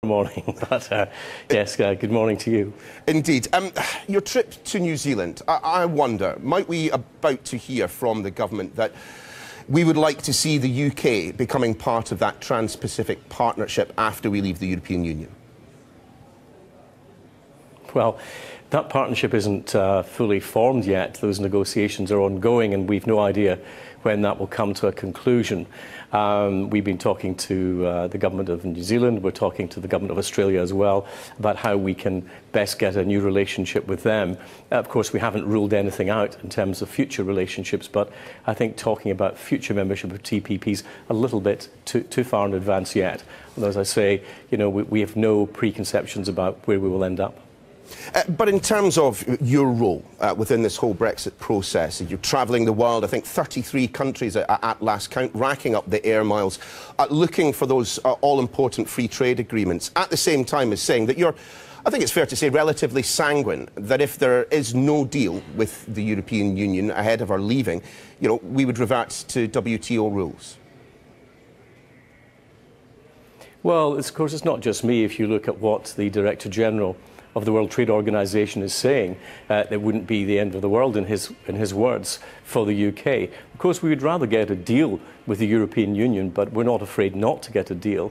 morning, but yes, good morning to you. Indeed. Your trip to New Zealand, I wonder, might we about to hear from the government that we would like to see the UK becoming part of that Trans-Pacific partnership after we leave the European Union? Well, that partnership isn't fully formed yet. Those negotiations are ongoing and we've no idea when that will come to a conclusion. We've been talking to the government of New Zealand, we're talking to the government of Australia as well about how we can best get a new relationship with them. Of course, we haven't ruled anything out in terms of future relationships, but I think talking about future membership of TPP is a little bit too far in advance yet. And as I say, you know, we have no preconceptions about where we will end up. But in terms of your role within this whole Brexit process, you're travelling the world, I think 33 countries at last count, racking up the air miles, looking for those all-important free trade agreements, at the same time as saying that you're, I think it's fair to say, relatively sanguine that if there is no deal with the European Union ahead of our leaving, you know, we would revert to WTO rules. Well, of course, it's not just me. If you look at what the Director General of the World Trade Organization is saying, it wouldn't be the end of the world in his words for the UK. Of course, we would rather get a deal with the European Union, but we're not afraid not to get a deal.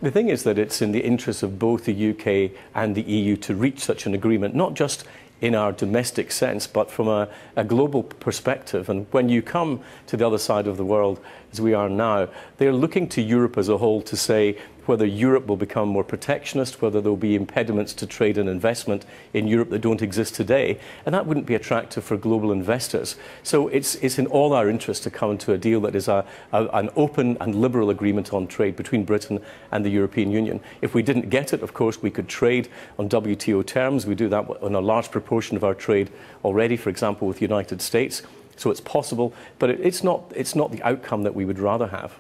The thing is that it's in the interest of both the UK and the EU to reach such an agreement, not just in our domestic sense, but from a global perspective. And when you come to the other side of the world, as we are now, they're looking to Europe as a whole to say whether Europe will become more protectionist, whether there will be impediments to trade and investment in Europe that don't exist today, and that wouldn't be attractive for global investors. So it's in all our interest to come to a deal that is an open and liberal agreement on trade between Britain and the European Union. If we didn't get it, of course, we could trade on WTO terms. We do that on a large proportion of our trade already, for example, with the United States. So it's possible, but it's not the outcome that we would rather have.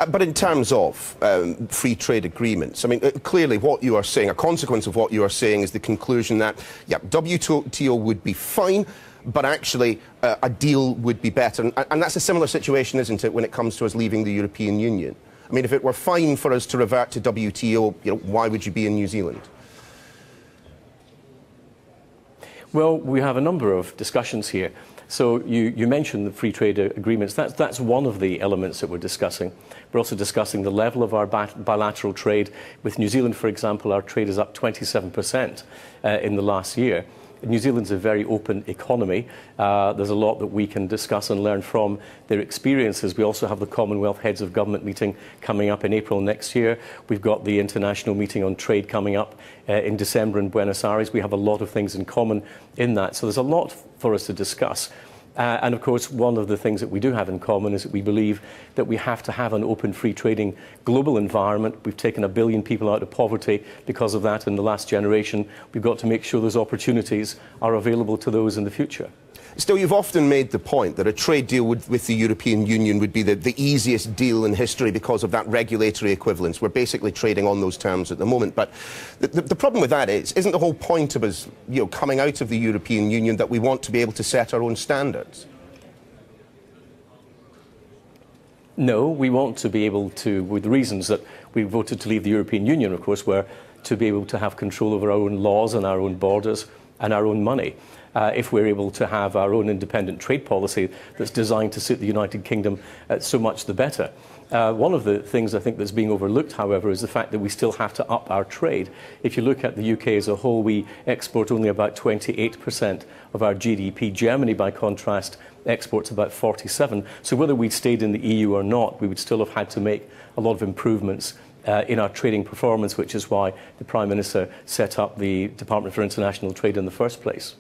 But in terms of free trade agreements, I mean, clearly what you are saying, a consequence of what you are saying is the conclusion that, yeah, WTO would be fine, but actually a deal would be better. And that's a similar situation, isn't it, when it comes to us leaving the European Union? I mean, if it were fine for us to revert to WTO, you know, why would you be in New Zealand? Well, we have a number of discussions here. So you mentioned the free trade agreements. That's one of the elements that we're discussing. We're also discussing the level of our bilateral trade. With New Zealand, for example, our trade is up 27% in the last year. New Zealand's a very open economy. There's a lot that we can discuss and learn from their experiences. We also have the Commonwealth Heads of Government meeting coming up in April next year. We've got the international meeting on trade coming up in December in Buenos Aires. We have a lot of things in common in that. So there's a lot for us to discuss. And of course, one of the things that we do have in common is that we believe that we have to have an open, free trading global environment. We've taken 1 billion people out of poverty because of that in the last generation. We've got to make sure those opportunities are available to those in the future. Still, you've often made the point that a trade deal with the European Union would be the easiest deal in history because of that regulatory equivalence. We're basically trading on those terms at the moment. But the problem with that isn't the whole point of us, you know, coming out of the European Union that we want to be able to set our own standards? No, we want to be able to, with the reasons that we voted to leave the European Union, of course, were to be able to have control over our own laws and our own borders and our own money. If we're able to have our own independent trade policy that's designed to suit the United Kingdom, so much the better. One of the things I think that's being overlooked, however, is the fact that we still have to up our trade. If you look at the UK as a whole, we export only about 28% of our GDP. Germany, by contrast, exports about 47%. So whether we'd stayed in the EU or not, we would still have had to make a lot of improvements in our trading performance, which is why the Prime Minister set up the Department for International Trade in the first place.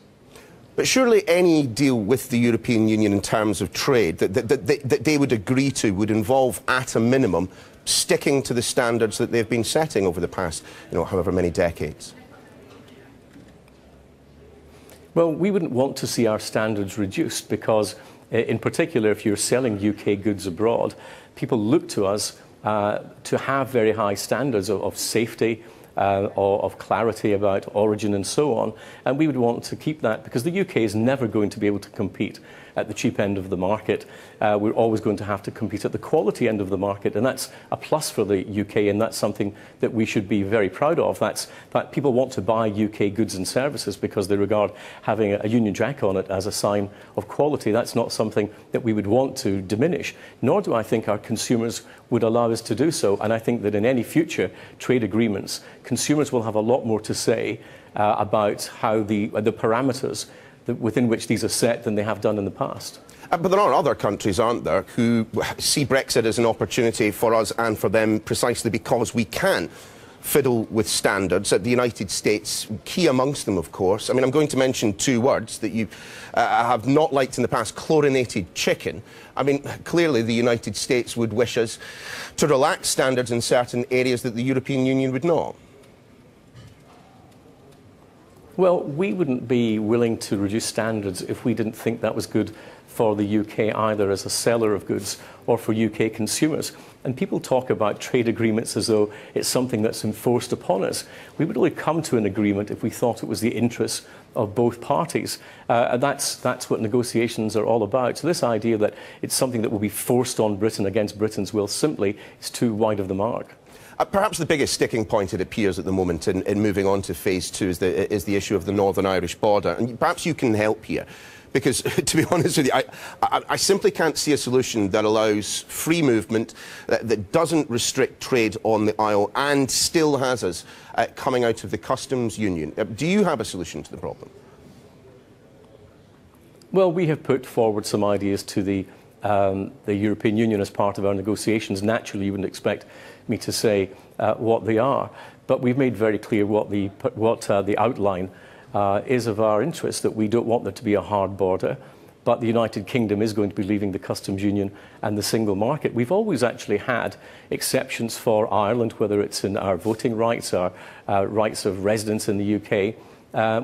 But surely any deal with the European Union in terms of trade that they would agree to would involve, at a minimum, sticking to the standards that they've been setting over the past, you know, however many decades. Well, we wouldn't want to see our standards reduced because, in particular, if you're selling UK goods abroad, people look to us to have very high standards of safety, of clarity about origin and so on. And we would want to keep that because the UK is never going to be able to compete at the cheap end of the market. We're always going to have to compete at the quality end of the market, and that's a plus for the UK, and that's something that we should be very proud of. That people want to buy UK goods and services because they regard having a Union Jack on it as a sign of quality. That's not something that we would want to diminish, nor do I think our consumers would allow us to do so. And I think that in any future trade agreements, consumers will have a lot more to say about how the parameters within which these are set than they have done in the past. But there are other countries, aren't there, who see Brexit as an opportunity for us and for them precisely because we can fiddle with standards. The United States, key amongst them, of course. I mean, I'm going to mention two words that you have not liked in the past: chlorinated chicken. I mean, clearly the United States would wish us to relax standards in certain areas that the European Union would not. Well, we wouldn't be willing to reduce standards if we didn't think that was good for the UK, either as a seller of goods or for UK consumers. And people talk about trade agreements as though it's something that's enforced upon us. We would only come to an agreement if we thought it was the interests of both parties. And that's what negotiations are all about. So this idea that it's something that will be forced on Britain against Britain's will simply is too wide of the mark. Perhaps the biggest sticking point, it appears, at the moment in moving on to phase two is the issue of the Northern Irish border. And perhaps you can help here. Because, to be honest with you, I simply can't see a solution that allows free movement, that doesn't restrict trade on the Isle and still has us coming out of the customs union. Do you have a solution to the problem? Well, we have put forward some ideas to the European Union as part of our negotiations. Naturally, you wouldn't expect me to say what they are, but we've made very clear what the outline is of our interest, that we don't want there to be a hard border, but the United Kingdom is going to be leaving the customs union and the single market. We've always actually had exceptions for Ireland, whether it's in our voting rights, our rights of residence in the UK.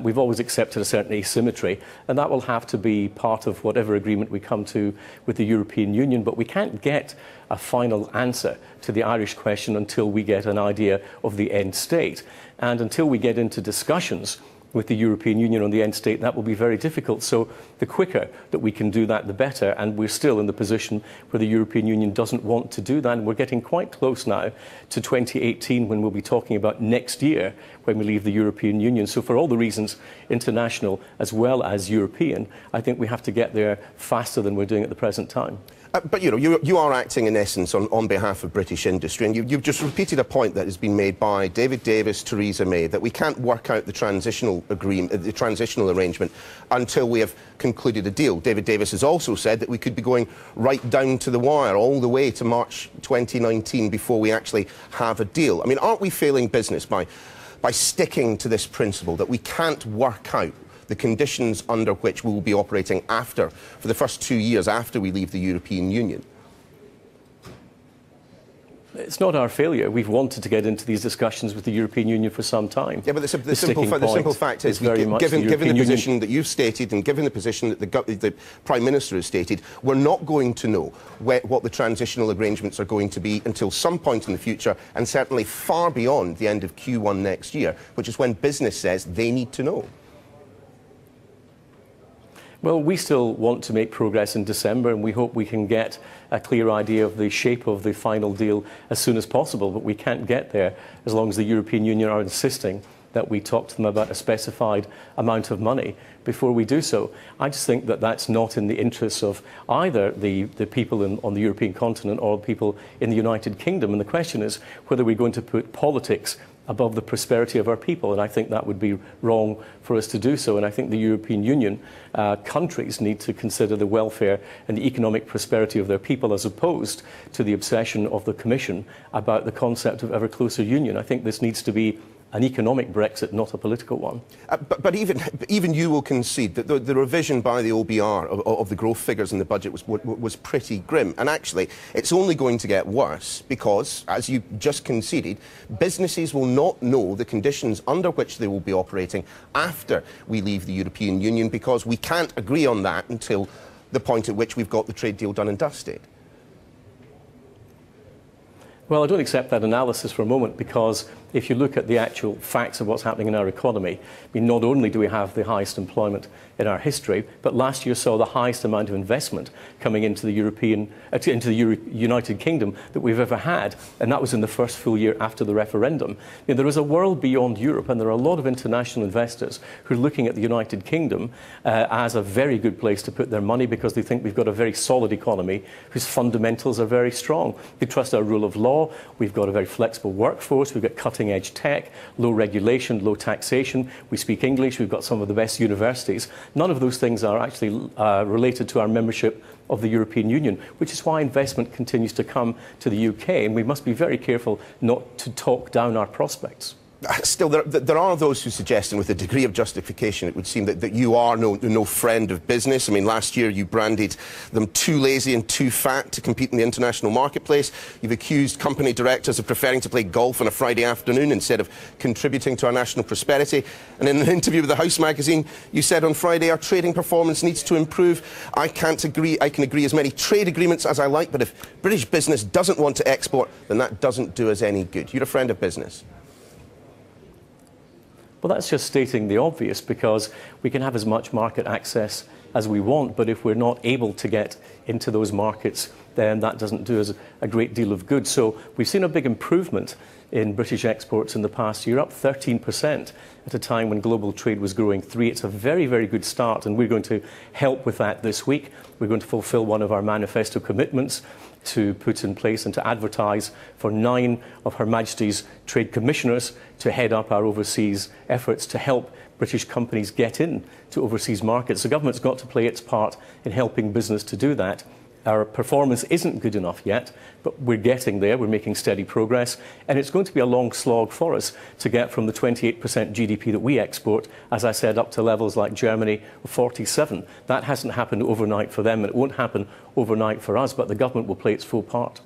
We've always accepted a certain asymmetry, and that will have to be part of whatever agreement we come to with the European Union. But we can't get a final answer to the Irish question until we get an idea of the end state. And until we get into discussions with the European Union on the end state, that will be very difficult. So the quicker that we can do that, the better. And we're still in the position where the European Union doesn't want to do that. And we're getting quite close now to 2018, when we'll be talking about next year when we leave the European Union. So for all the reasons, international as well as European, I think we have to get there faster than we're doing at the present time. But, you know, you are acting, in essence, on behalf of British industry, and you've just repeated a point that has been made by David Davis, Theresa May, that we can't work out the transitional arrangement until we have concluded a deal. David Davis has also said that we could be going right down to the wire, all the way to March 2019, before we actually have a deal. I mean, aren't we failing business by sticking to this principle that we can't work out the conditions under which we will be operating for the first 2 years after we leave the European Union? It's not our failure. We've wanted to get into these discussions with the European Union for some time. Yeah, but the simple fact is, given the position that you've stated and given the position that the Prime Minister has stated, we're not going to know what the transitional arrangements are going to be until some point in the future, and certainly far beyond the end of Q1 next year, which is when business says they need to know. Well, we still want to make progress in December, and we hope we can get a clear idea of the shape of the final deal as soon as possible. But we can't get there as long as the European Union are insisting that we talk to them about a specified amount of money before we do so. I just think that that's not in the interests of either the people on the European continent or people in the United Kingdom. And the question is whether we're going to put politics above the prosperity of our people, and I think that would be wrong for us to do so. And I think the European Union countries need to consider the welfare and the economic prosperity of their people, as opposed to the obsession of the Commission about the concept of ever closer union. I think this needs to be an economic Brexit, not a political one. But even you will concede that the revision by the OBR of the growth figures in the budget was pretty grim. And actually, it's only going to get worse because, as you just conceded, businesses will not know the conditions under which they will be operating after we leave the European Union, because we can't agree on that until the point at which we've got the trade deal done and dusted. Well, I don't accept that analysis for a moment, because if you look at the actual facts of what's happening in our economy, I mean, not only do we have the highest employment in our history, but last year saw the highest amount of investment coming into the United Kingdom that we've ever had, and that was in the first full year after the referendum. You know, there is a world beyond Europe, and there are a lot of international investors who are looking at the United Kingdom as a very good place to put their money because they think we've got a very solid economy whose fundamentals are very strong. They trust our rule of law. We've got a very flexible workforce. We've got cutting-edge tech, low regulation, low taxation. We speak English. We've got some of the best universities. None of those things are actually related to our membership of the European Union, which is why investment continues to come to the UK, and we must be very careful not to talk down our prospects. Still, there are those who suggest, and with a degree of justification, it would seem that you are no friend of business. I mean, last year you branded them too lazy and too fat to compete in the international marketplace. You've accused company directors of preferring to play golf on a Friday afternoon instead of contributing to our national prosperity. And in an interview with the House magazine, you said on Friday, our trading performance needs to improve. I can agree as many trade agreements as I like, but if British business doesn't want to export, then that doesn't do us any good. You're a friend of business. Well, that's just stating the obvious, because we can have as much market access as we want, but if we're not able to get into those markets, then that doesn't do us a great deal of good. So we've seen a big improvement in British exports in the past year, up 13% at a time when global trade was growing 3%. It's a very, very good start, and we're going to help with that this week. We're going to fulfil one of our manifesto commitments to put in place and to advertise for 9 of Her Majesty's Trade Commissioners to head up our overseas efforts to help British companies get in to overseas markets. The government's got to play its part in helping business to do that. Our performance isn't good enough yet, but we're getting there. We're making steady progress, and it's going to be a long slog for us to get from the 28% GDP that we export, as I said, up to levels like Germany of 47%. That hasn't happened overnight for them, and it won't happen overnight for us, but the government will play its full part.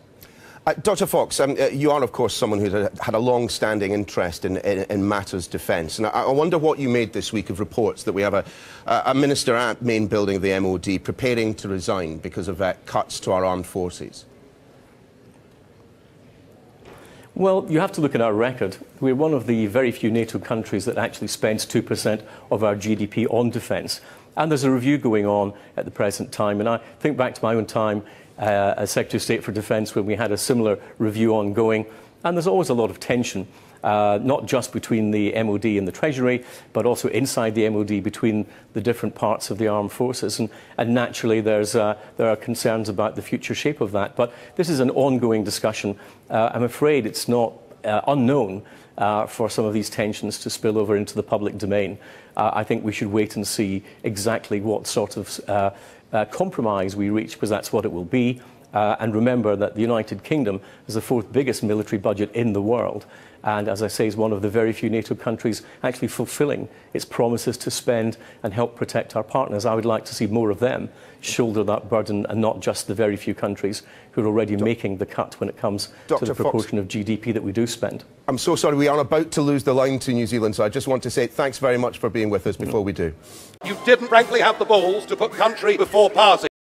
Dr Fox, you are, of course, someone who's had a long-standing interest in matters defence. And I wonder what you made this week of reports that we have a minister at main building of the MOD preparing to resign because of cuts to our armed forces. Well, you have to look at our record. We're one of the very few NATO countries that actually spends 2% of our GDP on defence. And there's a review going on at the present time. And I think back to my own time as Secretary of State for Defence when we had a similar review ongoing. And there's always a lot of tension, not just between the MOD and the Treasury, but also inside the MOD between the different parts of the armed forces. And naturally, there are concerns about the future shape of that. But this is an ongoing discussion. I'm afraid it's not unknown for some of these tensions to spill over into the public domain. I think we should wait and see exactly what sort of compromise we reach, because that's what it will be. And remember that the United Kingdom is the 4th biggest military budget in the world, and as I say, is one of the very few NATO countries actually fulfilling its promises to spend and help protect our partners. I would like to see more of them shoulder that burden, and not just the very few countries who are already making the cut when it comes to the proportion of GDP that we do spend. I'm so sorry, we are about to lose the line to New Zealand, so I just want to say thanks very much for being with us before we do. You didn't frankly have the balls to put country before party.